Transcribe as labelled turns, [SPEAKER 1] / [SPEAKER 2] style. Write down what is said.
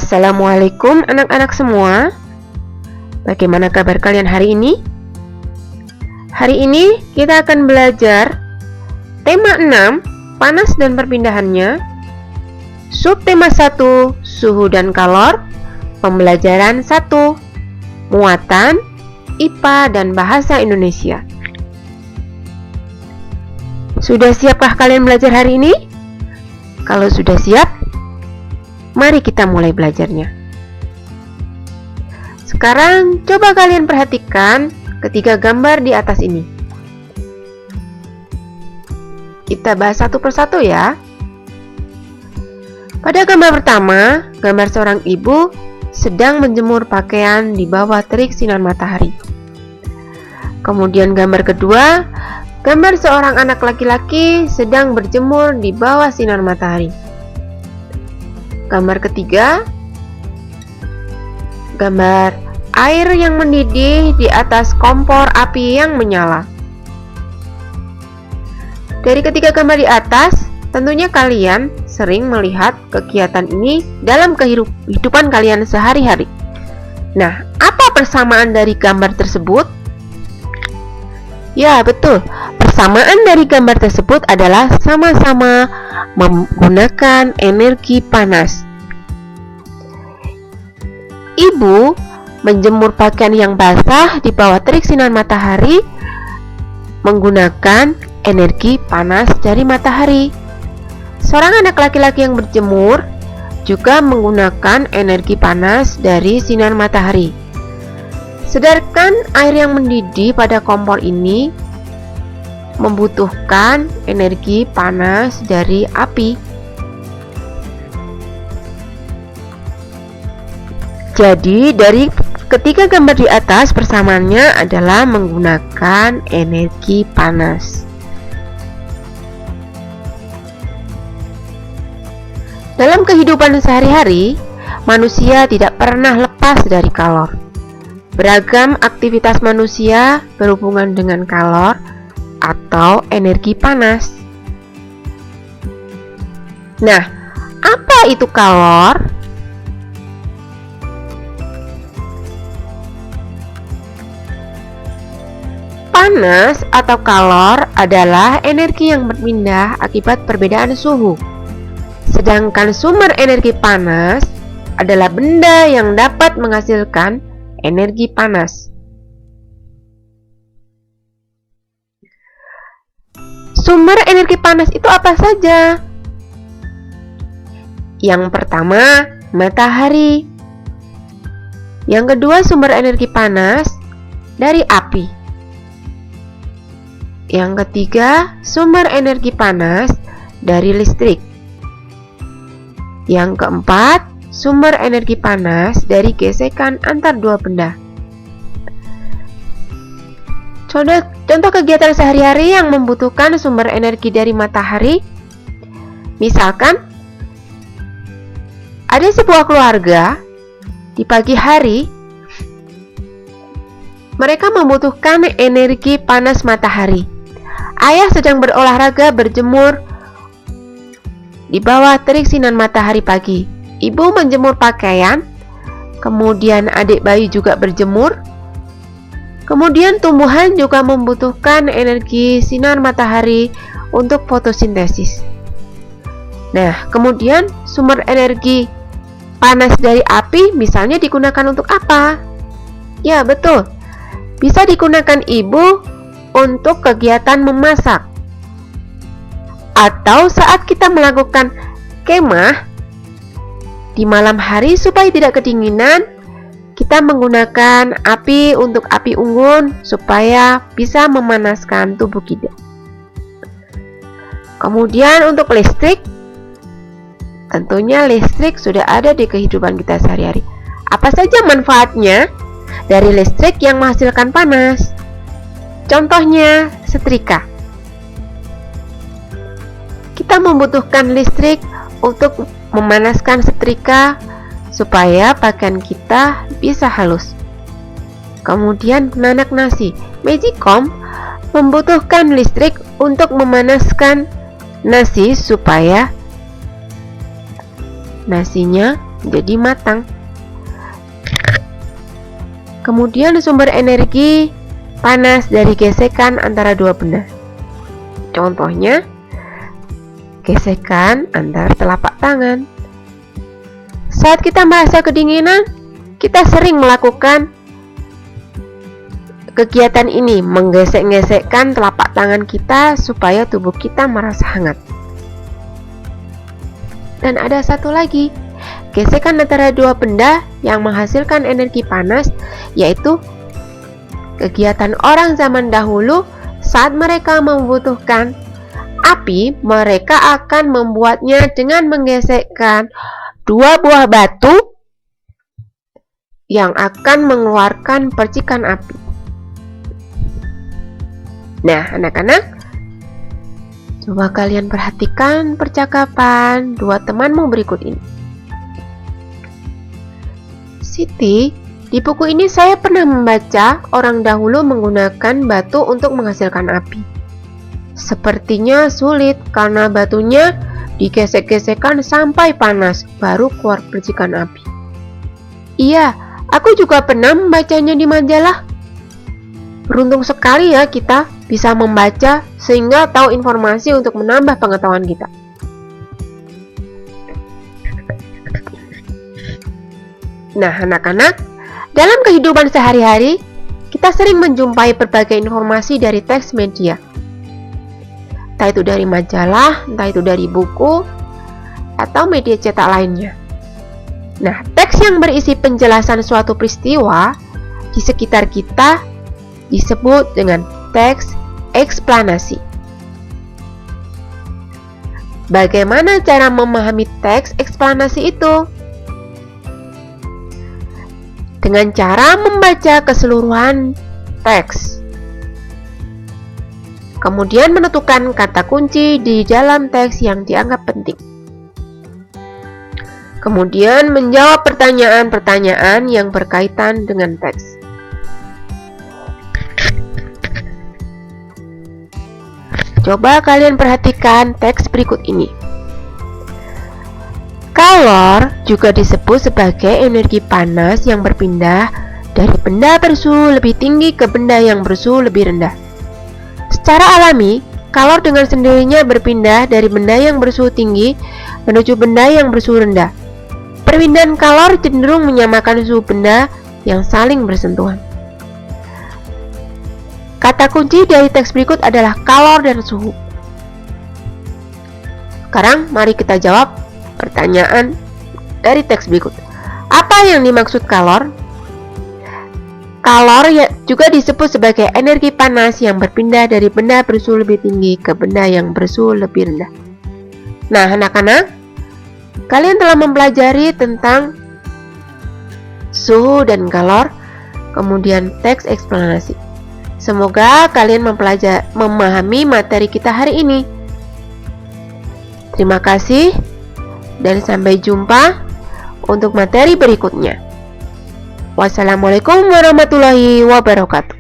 [SPEAKER 1] Assalamualaikum anak-anak semua. Bagaimana kabar kalian hari ini? Hari ini kita akan belajar tema 6, panas dan perpindahannya. Subtema 1, suhu dan kalor. Pembelajaran 1, muatan, IPA dan bahasa Indonesia. Sudah siapkah kalian belajar hari ini? Kalau sudah siap, mari kita mulai belajarnya. Sekarang coba kalian perhatikan ketiga gambar di atas ini. Kita bahas satu persatu ya. Pada gambar pertama, gambar seorang ibu sedang menjemur pakaian di bawah terik sinar matahari. Kemudian gambar kedua, gambar seorang anak laki-laki sedang berjemur di bawah sinar matahari. Gambar ketiga, gambar air yang mendidih di atas kompor api yang menyala. Dari ketiga gambar di atas, tentunya kalian sering melihat kegiatan ini dalam kehidupan kalian sehari-hari. Nah, apa persamaan dari gambar tersebut? Ya, betul. Persamaan dari gambar tersebut adalah sama-sama menggunakan energi panas. Ibu menjemur pakaian yang basah di bawah terik sinar matahari menggunakan energi panas dari matahari. Seorang anak laki-laki yang berjemur juga menggunakan energi panas dari sinar matahari. Sedangkan air yang mendidih pada kompor ini membutuhkan energi panas dari api. Jadi dari ketiga gambar di atas persamaannya adalah menggunakan energi panas. Dalam kehidupan sehari-hari, manusia tidak pernah lepas dari kalor. Beragam aktivitas manusia berhubungan dengan kalor atau energi panas. Nah, apa itu kalor? Panas atau kalor adalah energi yang berpindah akibat perbedaan suhu. Sedangkan sumber energi panas adalah benda yang dapat menghasilkan energi panas. Sumber energi panas itu apa saja? Yang pertama, matahari. Yang kedua, sumber energi panas dari api. Yang ketiga, sumber energi panas dari listrik. Yang keempat, sumber energi panas dari gesekan antar dua benda. Contoh kegiatan sehari-hari yang membutuhkan sumber energi dari matahari. Misalkan, ada sebuah keluarga di pagi hari, mereka membutuhkan energi panas matahari. Ayah sedang berolahraga berjemur di bawah terik sinar matahari pagi. Ibu menjemur pakaian, kemudian adik bayi juga berjemur. Kemudian tumbuhan juga membutuhkan energi sinar matahari untuk fotosintesis. Nah, kemudian sumber energi panas dari api misalnya digunakan untuk apa? Ya, betul. Bisa digunakan ibu untuk kegiatan memasak. Atau saat kita melakukan kemah di malam hari supaya tidak kedinginan, kita menggunakan api untuk api unggun supaya bisa memanaskan tubuh kita. Kemudian untuk listrik, tentunya listrik sudah ada di kehidupan kita sehari-hari. Apa saja manfaatnya dari listrik yang menghasilkan panas? Contohnya, setrika. Kita membutuhkan listrik untuk memanaskan setrika supaya pakaian kita bisa halus. Kemudian nanak nasi. Magicom membutuhkan listrik untuk memanaskan nasi supaya nasinya menjadi matang. Kemudian sumber energi panas dari gesekan antara dua benda. Contohnya, gesekan antar telapak tangan. Saat kita merasa kedinginan, kita sering melakukan kegiatan ini, menggesek-gesekkan telapak tangan kita supaya tubuh kita merasa hangat. Dan ada satu lagi, gesekan antara dua benda yang menghasilkan energi panas, yaitu kegiatan orang zaman dahulu saat mereka membutuhkan api, mereka akan membuatnya dengan menggesekkan dua buah batu yang akan mengeluarkan percikan api. Nah, anak-anak, coba kalian perhatikan percakapan dua temanmu berikut ini. Siti, di buku ini saya pernah membaca orang dahulu menggunakan batu untuk menghasilkan api. Sepertinya sulit karena batunya digesek-gesekkan sampai panas, baru keluar percikan api. Iya, aku juga pernah membacanya di majalah. Beruntung sekali ya kita bisa membaca sehingga tahu informasi untuk menambah pengetahuan kita. Nah, anak-anak, dalam kehidupan sehari-hari, kita sering menjumpai berbagai informasi dari teks media. Entah itu dari majalah, entah itu dari buku, atau media cetak lainnya. Nah, teks yang berisi penjelasan suatu peristiwa di sekitar kita disebut dengan teks eksplanasi. Bagaimana cara memahami teks eksplanasi itu? Dengan cara membaca keseluruhan teks. Kemudian menentukan kata kunci di dalam teks yang dianggap penting. Kemudian menjawab pertanyaan-pertanyaan yang berkaitan dengan teks. Coba kalian perhatikan teks berikut ini. Kalor juga disebut sebagai energi panas yang berpindah dari benda bersuhu lebih tinggi ke benda yang bersuhu lebih rendah. Secara alami, kalor dengan sendirinya berpindah dari benda yang bersuhu tinggi menuju benda yang bersuhu rendah. Perpindahan kalor cenderung menyamakan suhu benda yang saling bersentuhan. Kata kunci dari teks berikut adalah kalor dan suhu. Sekarang mari kita jawab pertanyaan dari teks berikut. Apa yang dimaksud kalor? Kalor juga disebut sebagai energi panas yang berpindah dari benda bersuhu lebih tinggi ke benda yang bersuhu lebih rendah. Nah, anak-anak, kalian telah mempelajari tentang suhu dan kalor, kemudian teks eksplanasi. Semoga kalian memahami materi kita hari ini. Terima kasih dan sampai jumpa untuk materi berikutnya. Wassalamualaikum warahmatullahi wabarakatuh.